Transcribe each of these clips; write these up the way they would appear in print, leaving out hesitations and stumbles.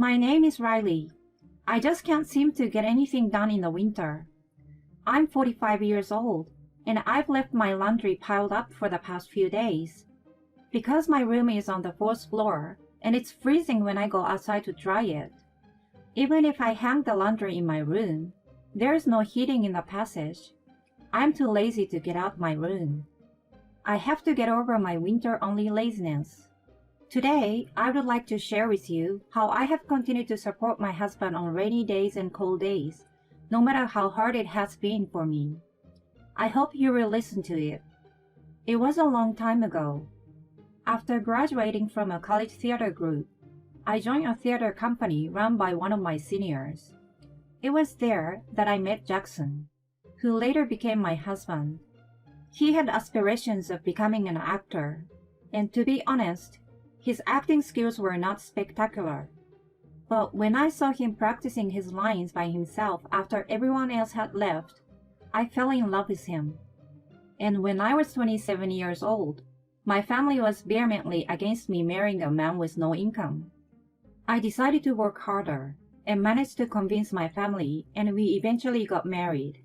My name is Riley. I just can't seem to get anything done in the winter. I'm 45 years old, and I've left my laundry piled up for the past few days. Because my room is on the fourth floor, and it's freezing when I go outside to dry it. Even if I hang the laundry in my room, there's no heating in the passage. I'm too lazy to get out my room. I have to get over my winter-only laziness. Today, I would like to share with you how I have continued to support my husband on rainy days and cold days, no matter how hard it has been for me. I hope you will listen to it. It was a long time ago. After graduating from a college theater group, I joined a theater company run by one of my seniors. It was there that I met Jackson, who later became my husband. He had aspirations of becoming an actor, and to be honest, his acting skills were not spectacular. But when I saw him practicing his lines by himself after everyone else had left, I fell in love with him. And when I was 27 years old, my family was vehemently against me marrying a man with no income. I decided to work harder and managed to convince my family, and we eventually got married.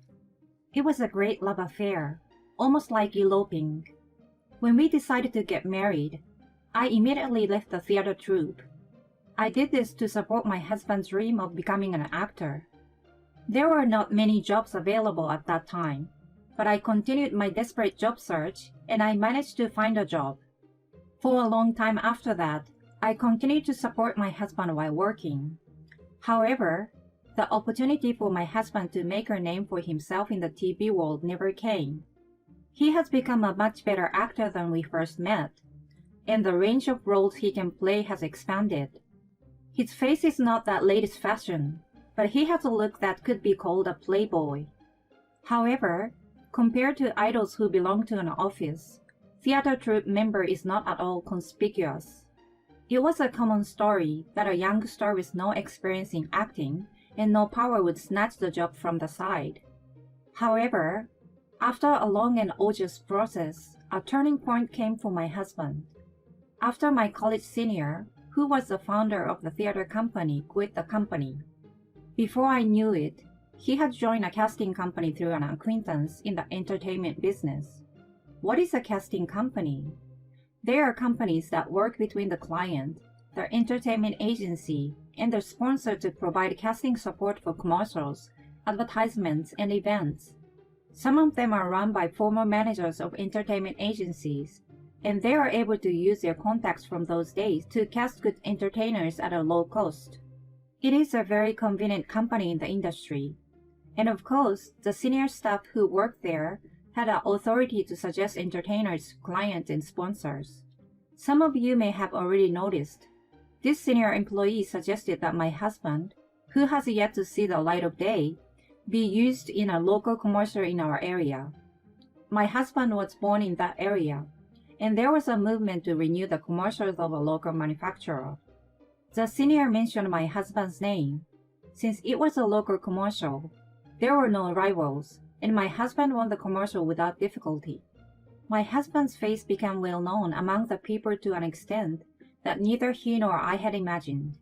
It was a great love affair, almost like eloping. When we decided to get married, I immediately left the theater troupe. I did this to support my husband's dream of becoming an actor. There were not many jobs available at that time, but I continued my desperate job search and I managed to find a job. For a long time after that, I continued to support my husband while working. However, the opportunity for my husband to make a name for himself in the TV world never came. He has become a much better actor than we first met, and the range of roles he can play has expanded. His face is not that latest fashion, but he has a look that could be called a playboy. However, compared to idols who belong to an office, theater troupe member is not at all conspicuous. It was a common story that a young star with no experience in acting and no power would snatch the job from the side. However, after a long and arduous process, a turning point came for my husband. After my college senior, who was the founder of the theater company, quit the company. Before I knew it, he had joined a casting company through an acquaintance in the entertainment business. What is a casting company? They are companies that work between the client, their entertainment agency, and their sponsor to provide casting support for commercials, advertisements, and events. Some of them are run by former managers of entertainment agencies, and they are able to use their contacts from those days to cast good entertainers at a low cost. It is a very convenient company in the industry. And of course, the senior staff who worked there had the authority to suggest entertainers, clients, and sponsors. Some of you may have already noticed. This senior employee suggested that my husband, who has yet to see the light of day, be used in a local commercial in our area. My husband was born in that area, and there was a movement to renew the commercials of a local manufacturer. The senior mentioned my husband's name. Since it was a local commercial, there were no rivals, and my husband won the commercial without difficulty. My husband's face became well known among the people to an extent that neither he nor I had imagined.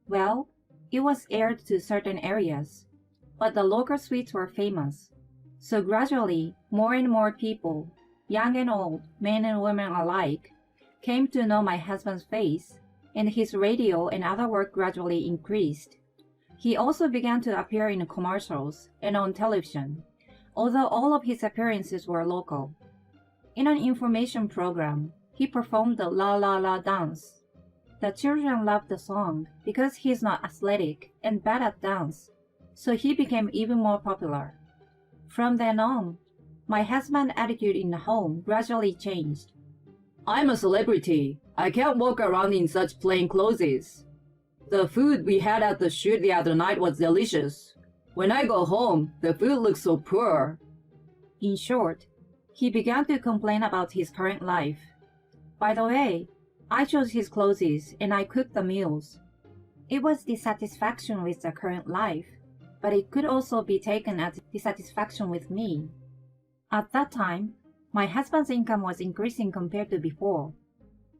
Well, it was aired to certain areas, but the local suites were famous. So gradually, more and more people, young and old, men and women alike, came to know my husband's face, and his radio and other work gradually increased. He also began to appear in commercials and on television, although all of his appearances were local. In an information program, he performed the La La La dance. The children loved the song because he is not athletic and bad at dance, so he became even more popular. From then on, my husband's attitude in the home gradually changed. I'm a celebrity. I can't walk around in such plain clothes. The food we had at the shoot the other night was delicious. When I go home, the food looks so poor. In short, he began to complain about his current life. By the way, I chose his clothes and I cooked the meals. It was dissatisfaction with the current life, but it could also be taken as dissatisfaction with me. At that time, my husband's income was increasing compared to before.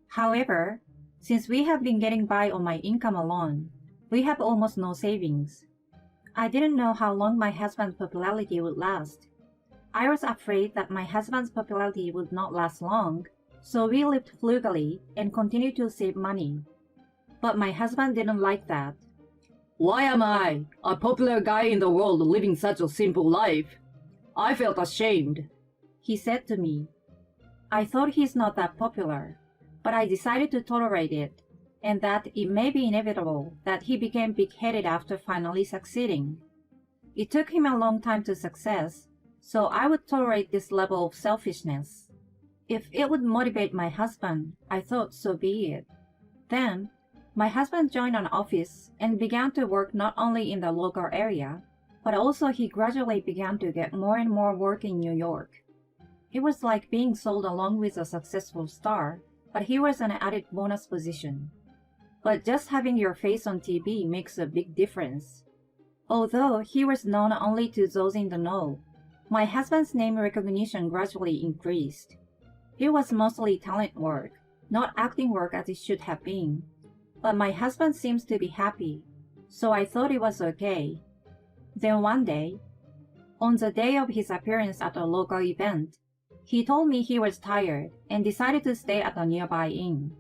However, since we have been getting by on my income alone, We have almost no savings. I didn't know how long my husband's popularity would last. I was afraid that my husband's popularity would not last long, so we lived frugally and continued to save money. But my husband didn't like that. Why am I, a popular guy in the world, living such a simple life? I felt ashamed. He said to me. I thought he's not that popular, but I decided to tolerate it, and that it may be inevitable that he became big-headed after finally succeeding. It took him a long time to success, so I would tolerate this level of selfishness. If it would motivate my husband, I thought so be it. Then, my husband joined an office and began to work not only in the local area, but also he gradually began to get more and more work in New York. It was like being sold along with a successful star, but he was an added bonus position. But just having your face on TV makes a big difference. Although he was known only to those in the know, my husband's name recognition gradually increased. It was mostly talent work, not acting work as it should have been. But my husband seems to be happy, so I thought it was okay. Then one day, on the day of his appearance at a local event, he told me he was tired and decided to stay at a nearby inn.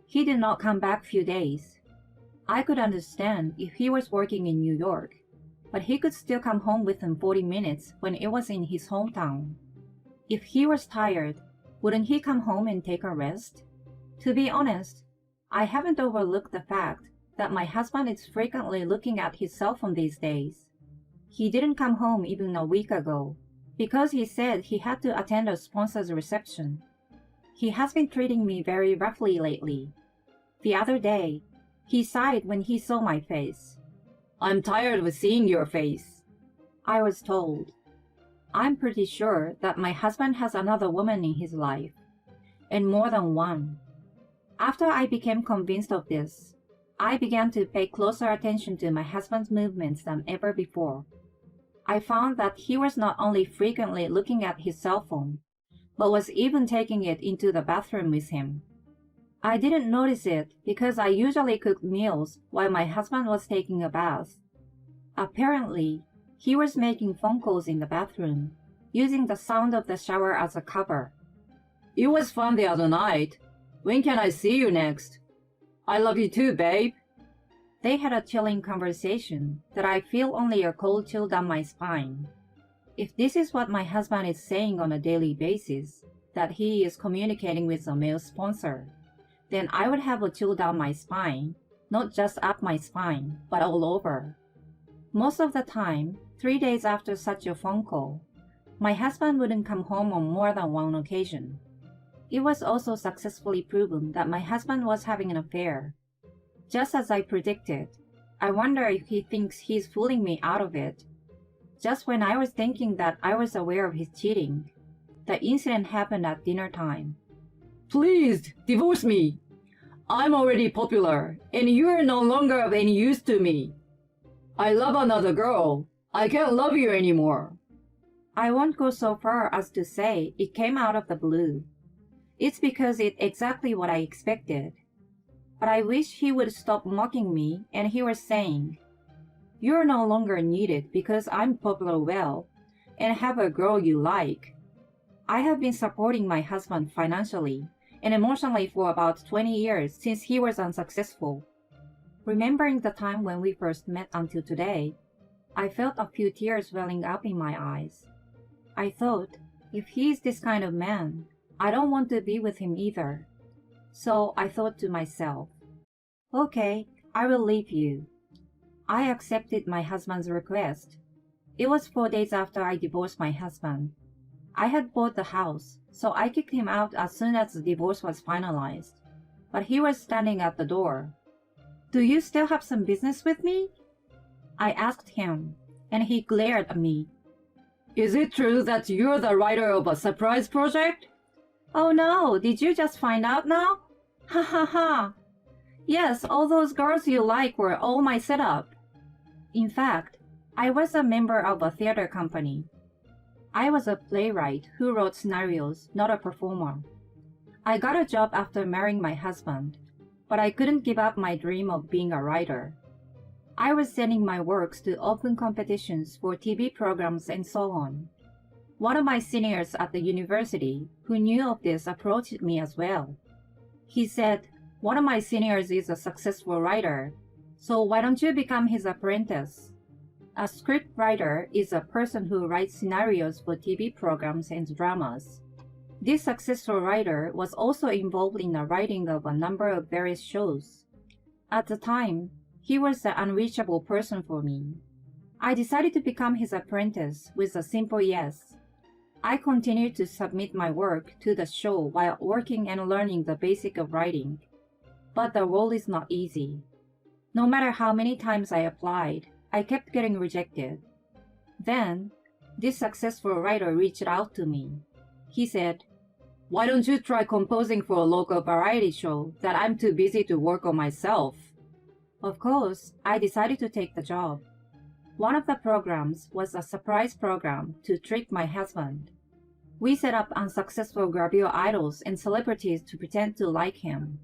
He did not come back few days. I could understand if he was working in New York, but he could still come home within 40 minutes when it was in his hometown. If he was tired, wouldn't he come home and take a rest? To be honest, I haven't overlooked the fact that my husband is frequently looking at his cell phone these days. He didn't come home even a week ago, because he said he had to attend a sponsor's reception. He has been treating me very roughly lately. The other day, he sighed when he saw my face. I'm tired of seeing your face, I was told. I'm pretty sure that my husband has another woman in his life, and more than one. After I became convinced of this, I began to pay closer attention to my husband's movements than ever before. I found that he was not only frequently looking at his cell phone, but was even taking it into the bathroom with him. I didn't notice it because I usually cooked meals while my husband was taking a bath. Apparently, he was making phone calls in the bathroom, using the sound of the shower as a cover. It was fun the other night. When can I see you next? I love you too, babe. They had a chilling conversation that I feel only a cold chill down my spine. If this is what my husband is saying on a daily basis, that he is communicating with a male sponsor, then I would have a chill down my spine, not just up my spine, but all over. Most of the time, 3 days after such a phone call, my husband wouldn't come home on more than one occasion. It was also successfully proven that my husband was having an affair. Just as I predicted, I wonder if he thinks he's fooling me out of it. Just when I was thinking that I was aware of his cheating, the incident happened at dinner time. Please, divorce me. I'm already popular, and you're no longer of any use to me. I love another girl. I can't love you anymore. I won't go so far as to say it came out of the blue. It's because it's exactly what I expected. But I wish he would stop mocking me and he was saying, "You're no longer needed because I'm popular well and have a girl you like." I have been supporting my husband financially and emotionally for about 20 years since he was unsuccessful. Remembering the time when we first met until today, I felt a few tears welling up in my eyes. I thought, if he's this kind of man, I don't want to be with him either. So I thought to myself, okay, I will leave you. I accepted my husband's request. It was 4 days after I divorced my husband. I had bought the house, so I kicked him out as soon as the divorce was finalized. But he was standing at the door. "Do you still have some business with me?" I asked him, and he glared at me. Is it true that you're the writer of a surprise project? "Oh no, did you just find out now? Ha ha ha. Yes, all those girls you like were all my setup." In fact, I was a member of a theater company. I was a playwright who wrote scenarios, not a performer. I got a job after marrying my husband, but I couldn't give up my dream of being a writer. I was sending my works to open competitions for TV programs and so on. One of my seniors at the university who knew of this approached me as well. He said, "One of my seniors is a successful writer, so why don't you become his apprentice?" A script writer is a person who writes scenarios for TV programs and dramas. This successful writer was also involved in the writing of a number of various shows. At the time, he was the unreachable person for me. I decided to become his apprentice with a simple yes. I continued to submit my work to the show while working and learning the basic of writing. But the role is not easy. No matter how many times I applied, I kept getting rejected. Then, this successful writer reached out to me. He said, "Why don't you try composing for a local variety show that I'm too busy to work on myself?" Of course, I decided to take the job. One of the programs was a surprise program to trick my husband. We set up unsuccessful gravure idols and celebrities to pretend to like him.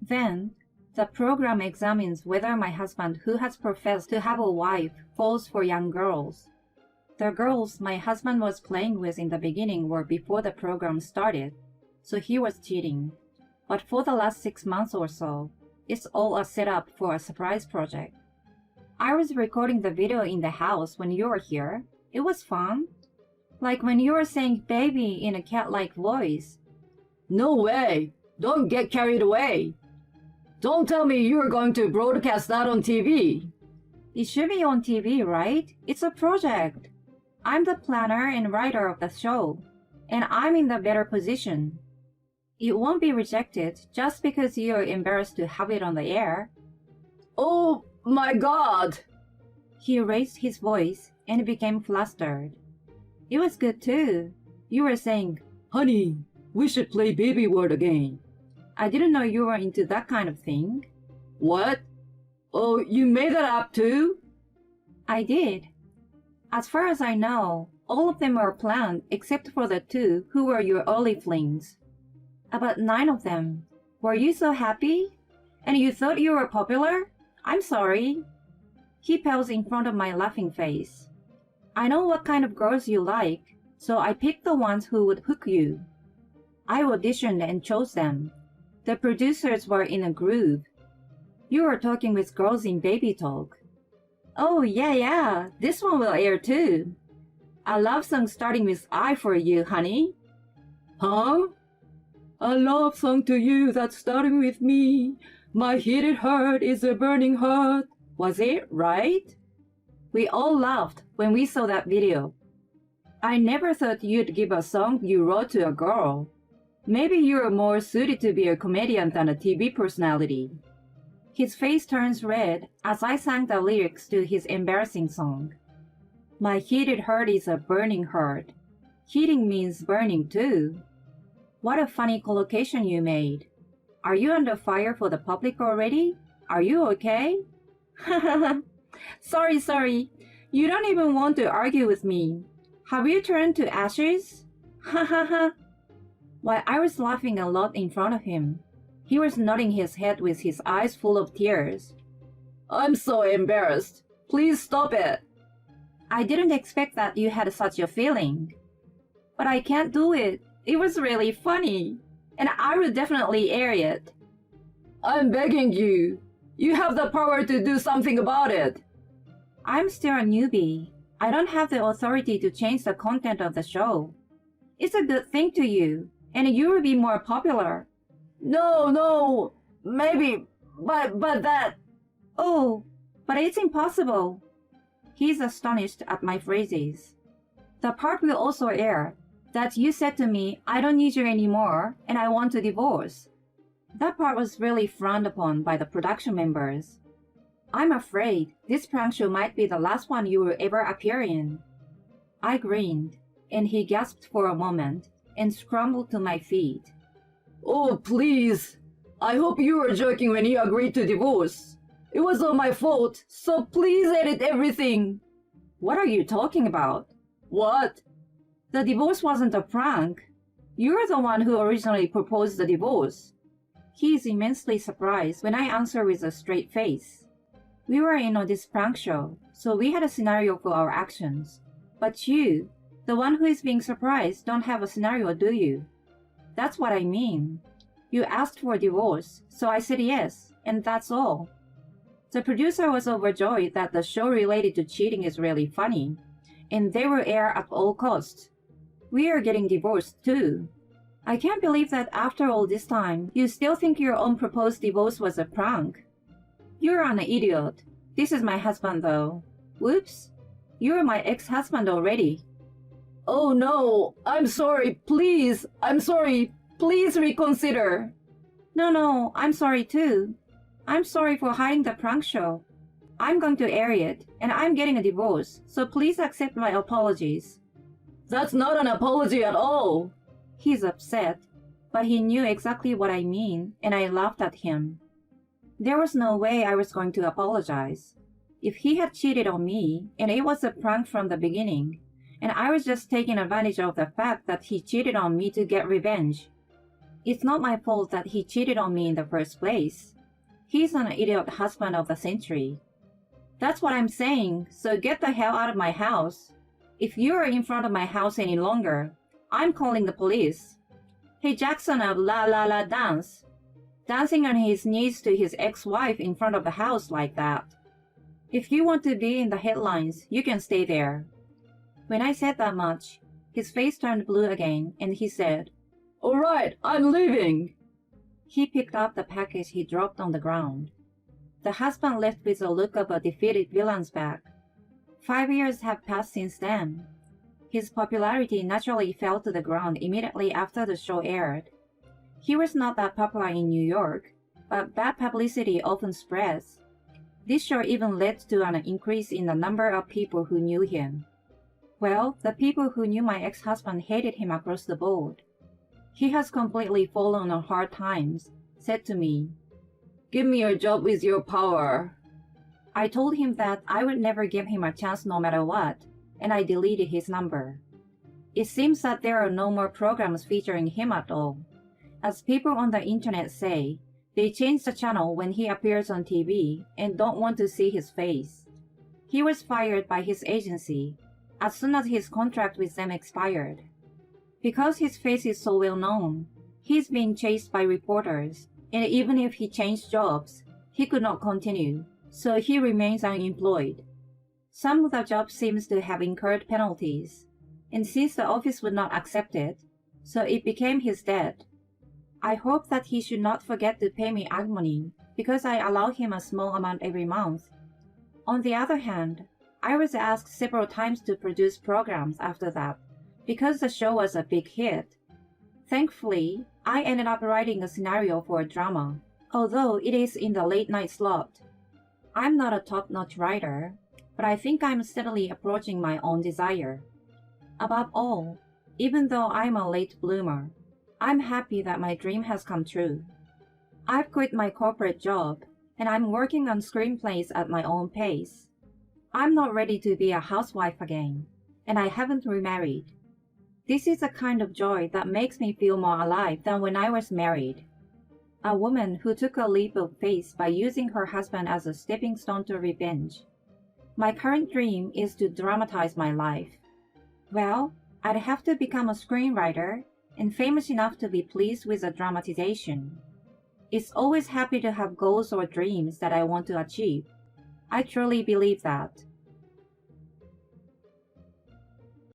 Then, the program examines whether my husband, who has professed to have a wife, falls for young girls. The girls my husband was playing with in the beginning were before the program started, so he was cheating. But for the last 6 months or so, it's all a setup for a surprise project. I was recording the video in the house when you were here. It was fun. Like when you were saying baby in a cat-like voice. No way! Don't get carried away! Don't tell me you're going to broadcast that on TV. It should be on TV, right? It's a project. I'm the planner and writer of the show, and I'm in the better position. It won't be rejected just because you're embarrassed to have it on the air. Oh my God! He raised his voice and became flustered. It was good too. You were saying, "Honey, we should play Baby World again." I didn't know you were into that kind of thing. What? Oh, you made that up too? I did. As far as I know, all of them were planned except for the 2 who were your early flings. About 9 of them. Were you so happy? And you thought you were popular? I'm sorry. He paused in front of my laughing face. I know what kind of girls you like, so I picked the ones who would hook you. I auditioned and chose them. The producers were in a groove. You were talking with girls in baby talk. Oh, yeah, this one will air too. A love song starting with I for you, honey. Huh? A love song to you that's starting with me. My heated heart is a burning heart. Was it right? We all laughed when we saw that video. I never thought you'd give a song you wrote to a girl. Maybe you're more suited to be a comedian than a TV personality. His face turns red as I sang the lyrics to his embarrassing song. My heated heart is a burning heart. Heating means burning too. What a funny collocation you made. Are you under fire for the public already? Are you okay? Sorry. You don't even want to argue with me. Have you turned to ashes? While I was laughing a lot in front of him, he was nodding his head with his eyes full of tears. I'm so embarrassed. Please stop it. I didn't expect that you had such a feeling. But I can't do it. It was really funny. And I will definitely air it. I'm begging you. You have the power to do something about it. I'm still a newbie. I don't have the authority to change the content of the show. It's a good thing to you, and you will be more popular. No, maybe, but that... Oh, but it's impossible. He's astonished at my phrases. The part will also air that you said to me, I don't need you anymore, and I want to divorce. That part was really frowned upon by the production members. I'm afraid this prank show might be the last one you will ever appear in. I grinned, and he gasped for a moment and scrambled to my feet. Oh, please. I hope you were joking when you agreed to divorce. It was all my fault, so please edit everything. What are you talking about? What? The divorce wasn't a prank. You're the one who originally proposed the divorce. He is immensely surprised when I answer with a straight face. We were in this prank show, so we had a scenario for our actions. But you, the one who is being surprised, don't have a scenario, do you? That's what I mean. You asked for a divorce, so I said yes, and that's all. The producer was overjoyed that the show related to cheating is really funny, and they will air at all costs. We are getting divorced too. I can't believe that after all this time, you still think your own proposed divorce was a prank. You're an idiot. This is my husband though. Whoops. You're my ex-husband already. Oh no, I'm sorry, please, I'm sorry, please reconsider. No, I'm sorry too. I'm sorry for hiding the prank show. I'm going to air it, and I'm getting a divorce, so please accept my apologies. That's not an apology at all. He's upset, but he knew exactly what I mean, and I laughed at him. There was no way I was going to apologize. If he had cheated on me, and it was a prank from the beginning, and I was just taking advantage of the fact that he cheated on me to get revenge. It's not my fault that he cheated on me in the first place. He's an idiot husband of the century. That's what I'm saying, so get the hell out of my house. If you're in front of my house any longer, I'm calling the police. Hey Jackson of La La La Dance, dancing on his knees to his ex-wife in front of the house like that. If you want to be in the headlines, you can stay there. When I said that much, his face turned blue again, and he said, All right, I'm leaving. He picked up the package he dropped on the ground. The husband left with a look of a defeated villain's back. 5 years have passed since then. His popularity naturally fell to the ground immediately after the show aired. He was not that popular in New York, but bad publicity often spreads. This show even led to an increase in the number of people who knew him. Well, the people who knew my ex-husband hated him across the board. He has completely fallen on hard times, said to me, Give me your job with your power. I told him that I would never give him a chance no matter what, and I deleted his number. It seems that there are no more programs featuring him at all. As people on the internet say, they change the channel when he appears on TV and don't want to see his face. He was fired by his agency as soon as his contract with them expired. Because his face is so well known, he's being chased by reporters, and even if he changed jobs, he could not continue, so he remains unemployed. Some of the jobs seems to have incurred penalties, and since the office would not accept it, so it became his debt. I hope that he should not forget to pay me alimony, because I allow him a small amount every month. On the other hand, I was asked several times to produce programs after that, because the show was a big hit. Thankfully, I ended up writing a scenario for a drama, although it is in the late night slot. I'm not a top-notch writer, but I think I'm steadily approaching my own desire. Above all, even though I'm a late bloomer, I'm happy that my dream has come true. I've quit my corporate job, and I'm working on screenplays at my own pace. I'm not ready to be a housewife again, and I haven't remarried. This is a kind of joy that makes me feel more alive than when I was married. A woman who took a leap of faith by using her husband as a stepping stone to revenge. My current dream is to dramatize my life. Well, I'd have to become a screenwriter and famous enough to be pleased with a dramatization. It's always happy to have goals or dreams that I want to achieve. I truly believe that.